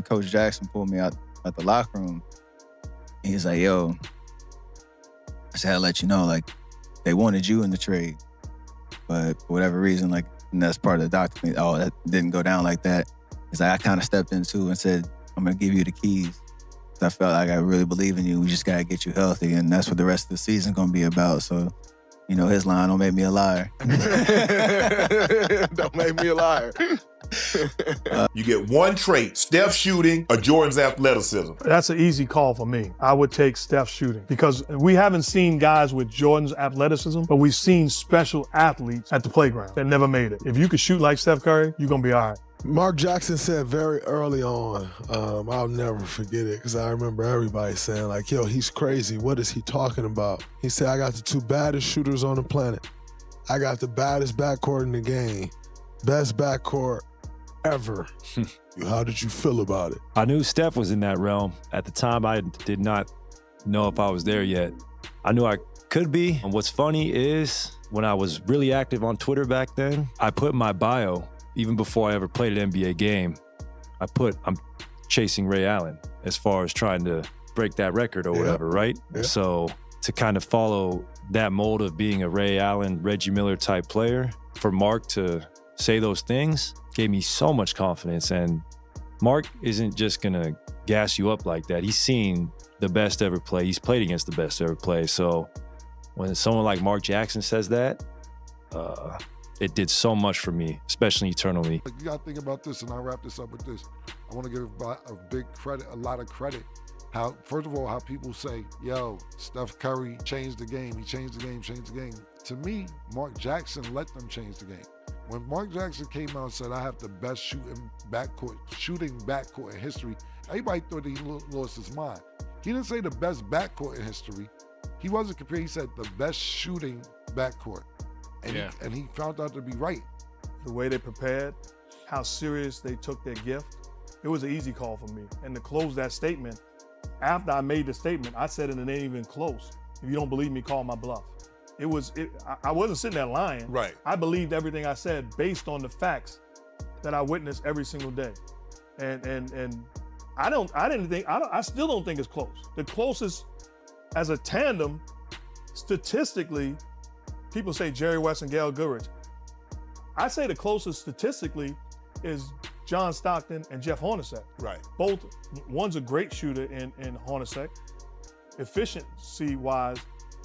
then Coach Jackson pulled me out at the locker room. He's like, yo, I said, I'll let you know, like, they wanted you in the trade. But for whatever reason, like, and that's part of the document, oh, that didn't go down like that. It's like I kind of stepped into and said, I'm going to give you the keys. I felt like I really believe in you. We just got to get you healthy. And that's what the rest of the season's going to be about. So, you know, his line, don't make me a liar. Don't make me a liar. You get one trait, Steph shooting or Jordan's athleticism. That's an easy call for me. I would take Steph shooting because we haven't seen guys with Jordan's athleticism, but we've seen special athletes at the playground that never made it. If you could shoot like Steph Curry, you're going to be all right. Mark Jackson said very early on, I'll never forget it because I remember everybody saying like, yo, he's crazy. What is he talking about? He said, I got the two baddest shooters on the planet. I got the baddest backcourt in the game. Best backcourt ever. How did you feel about it? I knew Steph was in that realm. At the time, I did not know if I was there yet. I knew I could be. And what's funny is when I was really active on Twitter back then, I put in my bio, even before I ever played an NBA game, I'm chasing Ray Allen as far as trying to break that record or whatever, right? Yeah. So to kind of follow that mold of being a Ray Allen, Reggie Miller type player, for Mark to say those things gave me so much confidence. And Mark isn't just gonna gas you up like that. He's seen the best ever play. He's played against the best ever play. So when someone like Mark Jackson says that, it did so much for me, especially eternally. You gotta think about this, and I'll wrap this up with this. I wanna give a lot of credit. First of all, how people say, yo, Steph Curry changed the game. He changed the game. To me, Mark Jackson let them change the game. When Mark Jackson came out and said, I have the best shooting backcourt in history, everybody thought he lost his mind. He didn't say the best backcourt in history. He wasn't comparing, he said the best shooting backcourt. And he found out to be right. The way they prepared, how serious they took their gift, it was an easy call for me. And to close that statement, after I made the statement, I said it and it ain't even close. If you don't believe me, call my bluff. I wasn't sitting there lying. Right. I believed everything I said based on the facts that I witnessed every single day. And I still don't think it's close. The closest as a tandem, statistically, people say Jerry West and Gail Goodrich. I say the closest statistically is John Stockton and Jeff Hornacek. Right. Both, one's a great shooter in Hornacek. Efficiency-wise,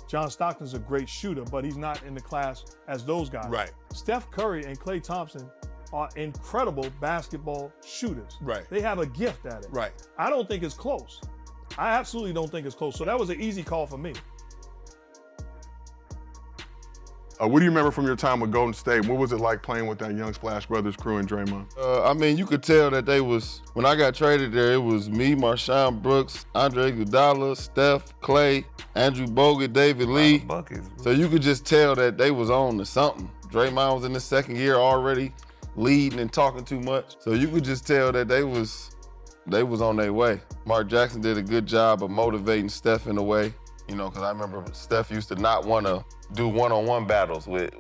John Stockton's a great shooter, but he's not in the class as those guys. Right. Steph Curry and Klay Thompson are incredible basketball shooters. Right. They have a gift at it. Right. I don't think it's close. I absolutely don't think it's close. So that was an easy call for me. What do you remember from your time with Golden State? What was it like playing with that young Splash Brothers crew and Draymond? I mean, you could tell that when I got traded there, it was me, Marshawn Brooks, Andre Iguodala, Steph, Klay, Andrew Bogut, David Lee. So you could just tell that they was on to something. Draymond was in his second year already leading and talking too much. So you could just tell that they was on their way. Mark Jackson did a good job of motivating Steph in a way, because I remember Steph used to not want to do one-on-one battles with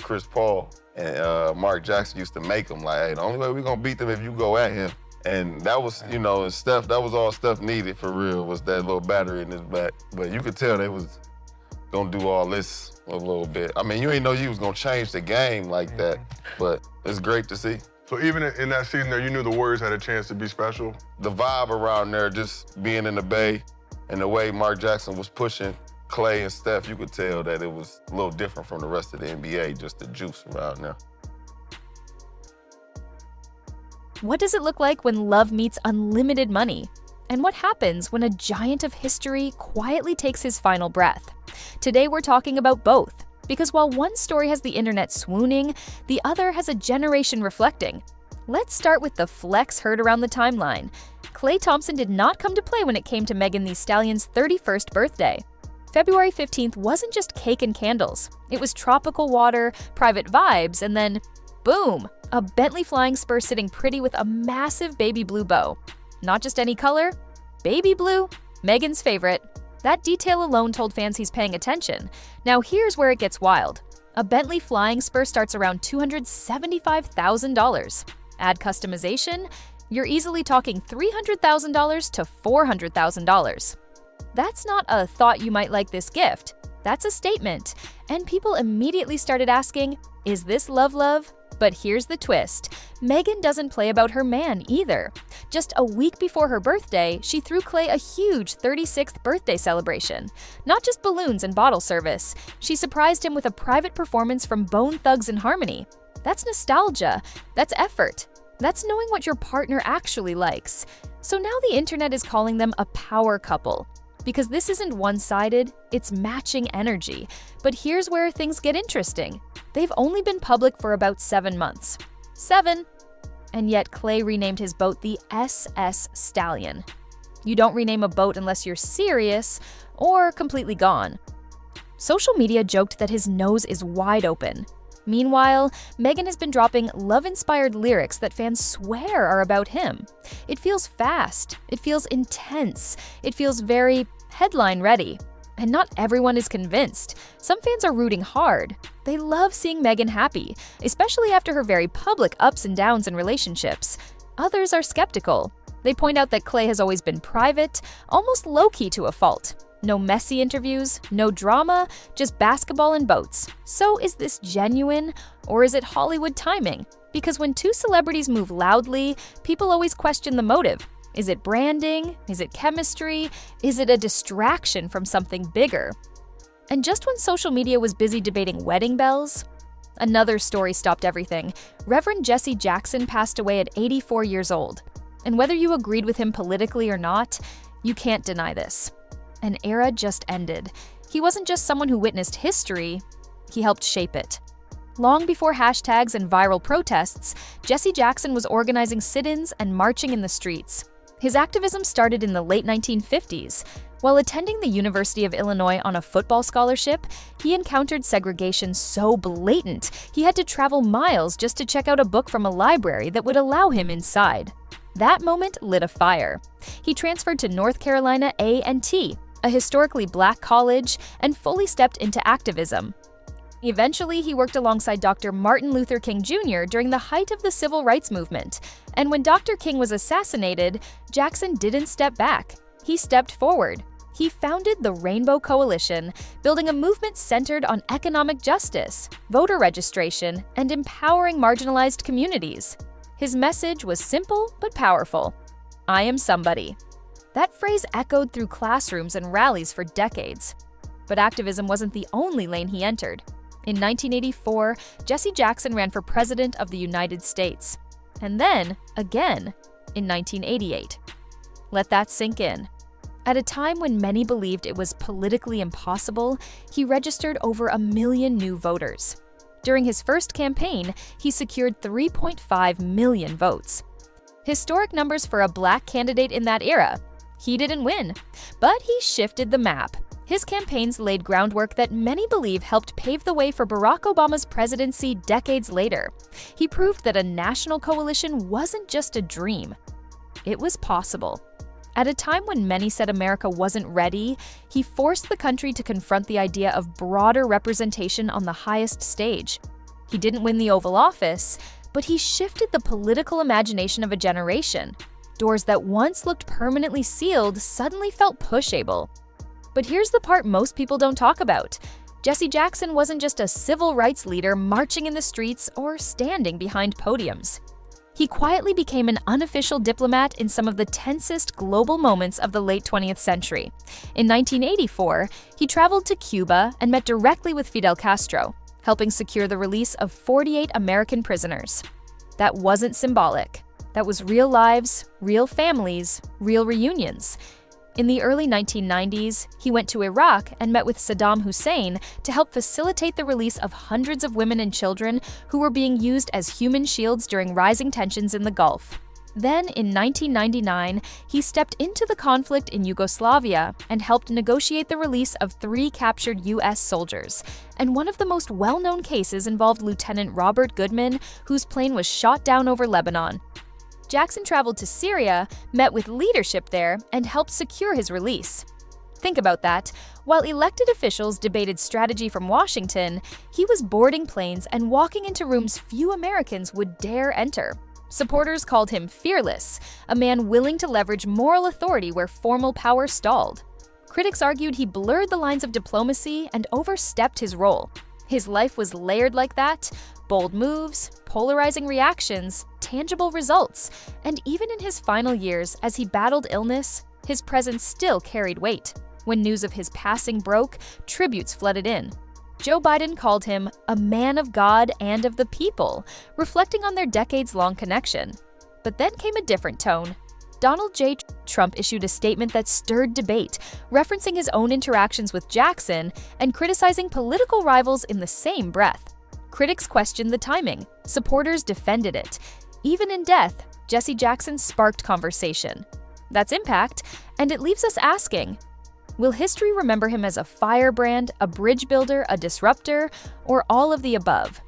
Chris Paul, and Mark Jackson used to make them like, hey, the only way we're gonna beat them if you go at him. And that was, and Steph, that was all Steph needed for real, was that little battery in his back. But you could tell they was gonna do all this a little bit. I mean, you ain't know you was gonna change the game like that, but it's great to see. So even in that season there, you knew the Warriors had a chance to be special? The vibe around there, just being in the Bay, and the way Mark Jackson was pushing Klay and Steph, you could tell that it was a little different from the rest of the NBA, just the juice around there. What does it look like when love meets unlimited money? And what happens when a giant of history quietly takes his final breath? Today we're talking about both, because while one story has the internet swooning, the other has a generation reflecting. Let's start with the flex heard around the timeline. Klay Thompson did not come to play when it came to Megan Thee Stallion's 31st birthday. February 15th wasn't just cake and candles. It was tropical water, private vibes, and then, boom, a Bentley flying spur sitting pretty with a massive baby blue bow. Not just any color, baby blue, Megan's favorite. That detail alone told fans he's paying attention. Now here's where it gets wild. A Bentley flying spur starts around $275,000. Add customization, You're easily talking $300,000 to $400,000. That's not a thought you might like this gift. That's a statement. And people immediately started asking, is this love? But here's the twist. Meghan doesn't play about her man either. Just a week before her birthday, she threw Klay a huge 36th birthday celebration. Not just balloons and bottle service. She surprised him with a private performance from Bone Thugs-n-Harmony. That's nostalgia. That's effort. That's knowing what your partner actually likes. So now the internet is calling them a power couple. Because this isn't one-sided, it's matching energy. But here's where things get interesting. They've only been public for about 7 months. 7. And yet Klay renamed his boat the SS Stallion. You don't rename a boat unless you're serious or completely gone. Social media joked that his nose is wide open. Meanwhile, Meghan has been dropping love-inspired lyrics that fans swear are about him. It feels fast. It feels intense. It feels very headline-ready. And not everyone is convinced. Some fans are rooting hard. They love seeing Meghan happy, especially after her very public ups and downs in relationships. Others are skeptical. They point out that Klay has always been private, almost low-key to a fault. No messy interviews, no drama, just basketball and boats. So is this genuine, or is it Hollywood timing? Because when two celebrities move loudly, people always question the motive. Is it branding? Is it chemistry? Is it a distraction from something bigger? And just when social media was busy debating wedding bells, another story stopped everything. Reverend Jesse Jackson passed away at 84 years old. And whether you agreed with him politically or not, you can't deny this. An era just ended. He wasn't just someone who witnessed history, he helped shape it. Long before hashtags and viral protests, Jesse Jackson was organizing sit-ins and marching in the streets. His activism started in the late 1950s. While attending the University of Illinois on a football scholarship, he encountered segregation so blatant he had to travel miles just to check out a book from a library that would allow him inside. That moment lit a fire. He transferred to North Carolina A&T, a historically black college, and fully stepped into activism. Eventually, he worked alongside Dr. Martin Luther King Jr. during the height of the civil rights movement. And when Dr. King was assassinated, Jackson didn't step back. He stepped forward. He founded the Rainbow Coalition, building a movement centered on economic justice, voter registration, and empowering marginalized communities. His message was simple but powerful. I am somebody. That phrase echoed through classrooms and rallies for decades. But activism wasn't the only lane he entered. In 1984, Jesse Jackson ran for president of the United States. And then, again, in 1988. Let that sink in. At a time when many believed it was politically impossible, he registered over 1 million new voters. During his first campaign, he secured 3.5 million votes. Historic numbers for a black candidate in that era. He didn't win, but he shifted the map. His campaigns laid groundwork that many believe helped pave the way for Barack Obama's presidency decades later. He proved that a national coalition wasn't just a dream. It was possible. At a time when many said America wasn't ready, he forced the country to confront the idea of broader representation on the highest stage. He didn't win the Oval Office, but he shifted the political imagination of a generation. Doors that once looked permanently sealed suddenly felt pushable. But here's the part most people don't talk about. Jesse Jackson wasn't just a civil rights leader marching in the streets or standing behind podiums. He quietly became an unofficial diplomat in some of the tensest global moments of the late 20th century. In 1984, he traveled to Cuba and met directly with Fidel Castro, helping secure the release of 48 American prisoners. That wasn't symbolic. That was real lives, real families, real reunions. In the early 1990s, he went to Iraq and met with Saddam Hussein to help facilitate the release of hundreds of women and children who were being used as human shields during rising tensions in the Gulf. Then, in 1999, he stepped into the conflict in Yugoslavia and helped negotiate the release of 3 captured U.S. soldiers. And one of the most well-known cases involved Lieutenant Robert Goodman, whose plane was shot down over Lebanon. Jackson traveled to Syria, met with leadership there, and helped secure his release. Think about that. While elected officials debated strategy from Washington, he was boarding planes and walking into rooms few Americans would dare enter. Supporters called him fearless, a man willing to leverage moral authority where formal power stalled. Critics argued he blurred the lines of diplomacy and overstepped his role. His life was layered like that: bold moves, polarizing reactions, tangible results, and even in his final years as he battled illness, his presence still carried weight. When news of his passing broke, tributes flooded in. Joe Biden called him a man of God and of the people, reflecting on their decades-long connection. But then came a different tone. Donald J. Trump issued a statement that stirred debate, referencing his own interactions with Jackson and criticizing political rivals in the same breath. Critics questioned the timing. Supporters defended it. Even in death, Jesse Jackson sparked conversation. That's impact, and it leaves us asking, will history remember him as a firebrand, a bridge builder, a disruptor, or all of the above?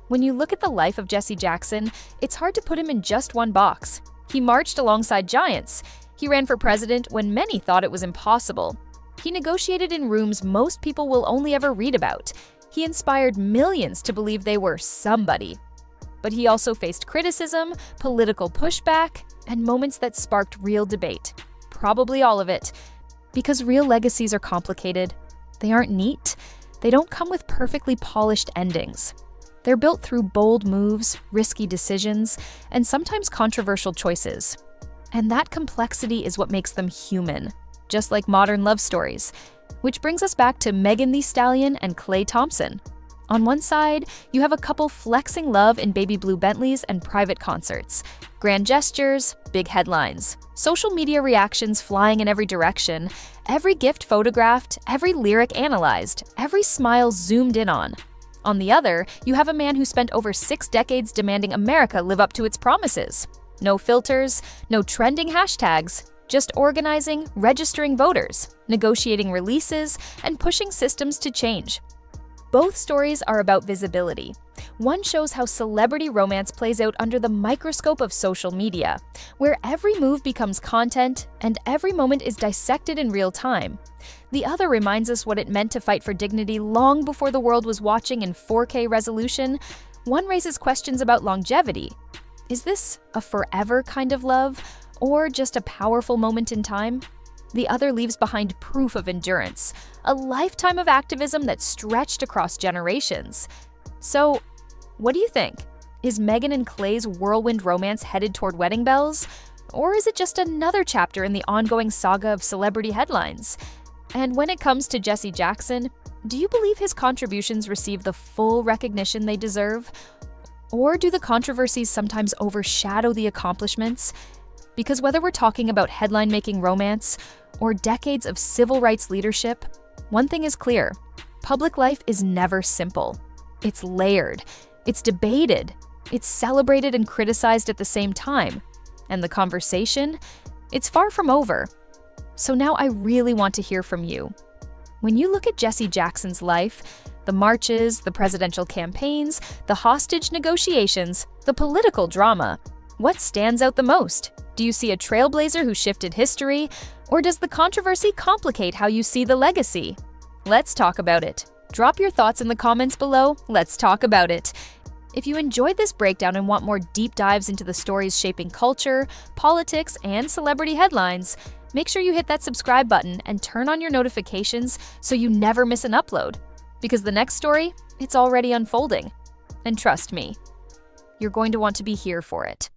When you look at the life of Jesse Jackson, it's hard to put him in just one box. He marched alongside giants. He ran for president when many thought it was impossible. He negotiated in rooms most people will only ever read about. He inspired millions to believe they were somebody. But he also faced criticism, political pushback, and moments that sparked real debate. Probably all of it. Because real legacies are complicated. They aren't neat. They don't come with perfectly polished endings. They're built through bold moves, risky decisions, and sometimes controversial choices. And that complexity is what makes them human, just like modern love stories. Which brings us back to Megan Thee Stallion and Klay Thompson. On one side, you have a couple flexing love in baby blue Bentleys and private concerts. Grand gestures, big headlines. Social media reactions flying in every direction. Every gift photographed, every lyric analyzed, every smile zoomed in on. On the other, you have a man who spent over 6 decades demanding America live up to its promises. No filters, no trending hashtags, just organizing, registering voters, negotiating releases, and pushing systems to change. Both stories are about visibility. One shows how celebrity romance plays out under the microscope of social media, where every move becomes content and every moment is dissected in real time. The other reminds us what it meant to fight for dignity long before the world was watching in 4K resolution. One raises questions about longevity. Is this a forever kind of love, or just a powerful moment in time? The other leaves behind proof of endurance, a lifetime of activism that stretched across generations. So, what do you think? Is Megan and Klay's whirlwind romance headed toward wedding bells? Or is it just another chapter in the ongoing saga of celebrity headlines? And when it comes to Jesse Jackson, do you believe his contributions receive the full recognition they deserve? Or do the controversies sometimes overshadow the accomplishments? Because whether we're talking about headline-making romance or decades of civil rights leadership, one thing is clear: public life is never simple. It's layered, it's debated, it's celebrated and criticized at the same time. And the conversation? It's far from over. So now I really want to hear from you. When you look at Jesse Jackson's life, the marches, the presidential campaigns, the hostage negotiations, the political drama, what stands out the most? Do you see a trailblazer who shifted history, or does the controversy complicate how you see the legacy? Let's talk about it. Drop your thoughts in the comments below. Let's talk about it. If you enjoyed this breakdown and want more deep dives into the stories shaping culture, politics, and celebrity headlines, make sure you hit that subscribe button and turn on your notifications so you never miss an upload. Because the next story, it's already unfolding. And trust me, you're going to want to be here for it.